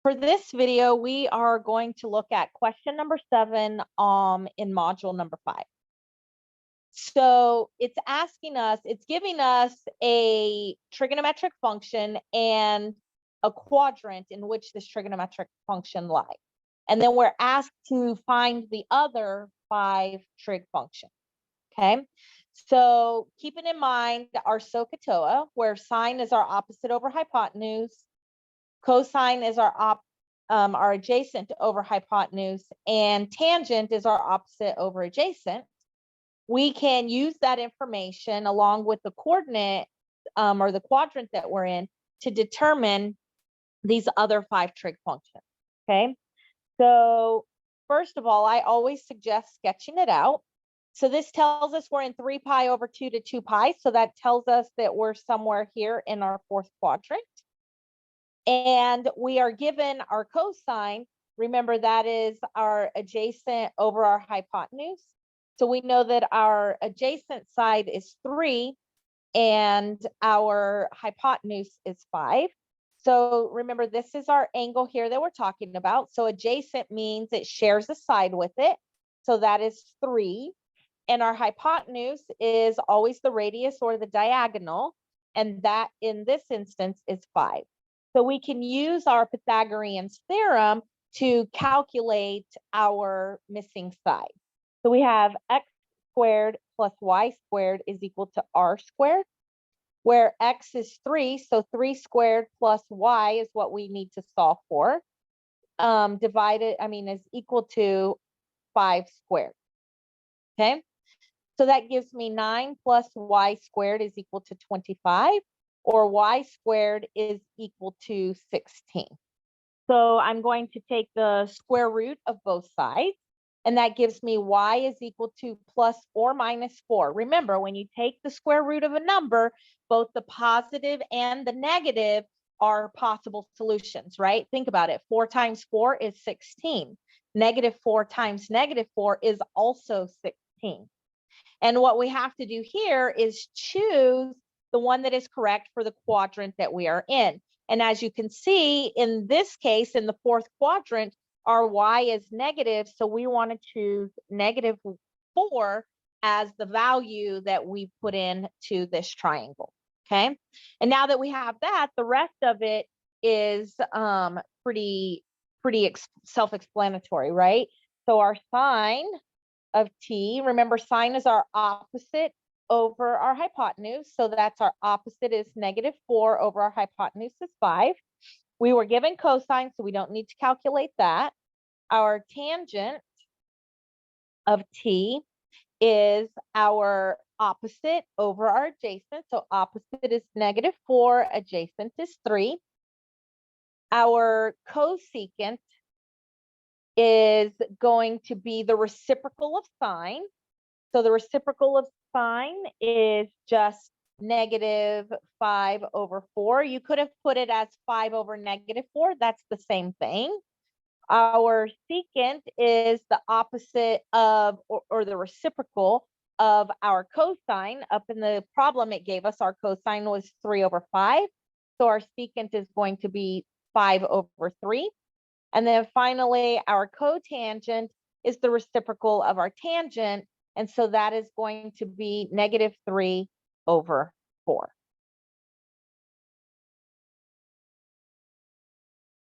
For this video, we are going to look at question number 7 in module number 5. So it's asking us, it's giving us a trigonometric function and a quadrant in which this trigonometric function lies. And then we're asked to find the other 5 trig functions. Okay, so keeping in mind our SOHCAHTOA, where sine is our opposite over hypotenuse, cosine is our adjacent over hypotenuse, and tangent is our opposite over adjacent. We can use that information along with the coordinate or the quadrant that we're in to determine these other 5 trig functions. Okay, so first of all, I always suggest sketching it out. So this tells us we're in 3 pi over 2 to 2 pi. So that tells us that we're somewhere here in our 4th quadrant. And we are given our cosine. Remember, that is our adjacent over our hypotenuse. So we know that our adjacent side is 3 and our hypotenuse is 5. So remember, this is our angle here that we're talking about. So adjacent means it shares a side with it. So that is 3. And our hypotenuse is always the radius or the diagonal. And that in this instance is 5. So we can use our Pythagorean's theorem to calculate our missing side. So we have x squared plus y squared is equal to r squared, where x is 3. So 3 squared plus y is what we need to solve for. Is equal to 5 squared. Okay. So that gives me 9 plus y squared is equal to 25, or y squared is equal to 16. So I'm going to take the square root of both sides, and that gives me y is equal to plus or minus 4. Remember, when you take the square root of a number, both the positive and the negative are possible solutions, right? Think about it. 4 times 4 is 16. Negative 4 times negative 4 is also 16. And what we have to do here is choose the one that is correct for the quadrant that we are in. And as you can see, in this case, in the 4th quadrant, our y is negative. So we want to choose negative 4 as the value that we put in to this triangle. Okay. And now that we have that, the rest of it is pretty self-explanatory, right? So our sine of t, remember, sine is our opposite over our hypotenuse. So that's our opposite is negative 4 over our hypotenuse is 5. We were given cosine, so we don't need to calculate that. Our tangent of t is our opposite over our adjacent. So opposite is negative 4, adjacent is 3. Our cosecant is going to be the reciprocal of sine. So the reciprocal of sine is just negative 5 over 4. You could have put it as 5 over negative 4. That's the same thing. Our secant is the opposite of, or the reciprocal of our cosine. Up in the problem it gave us, our cosine was 3 over 5. So our secant is going to be 5 over 3. And then finally, our cotangent is the reciprocal of our tangent. And so that is going to be negative 3 over 4.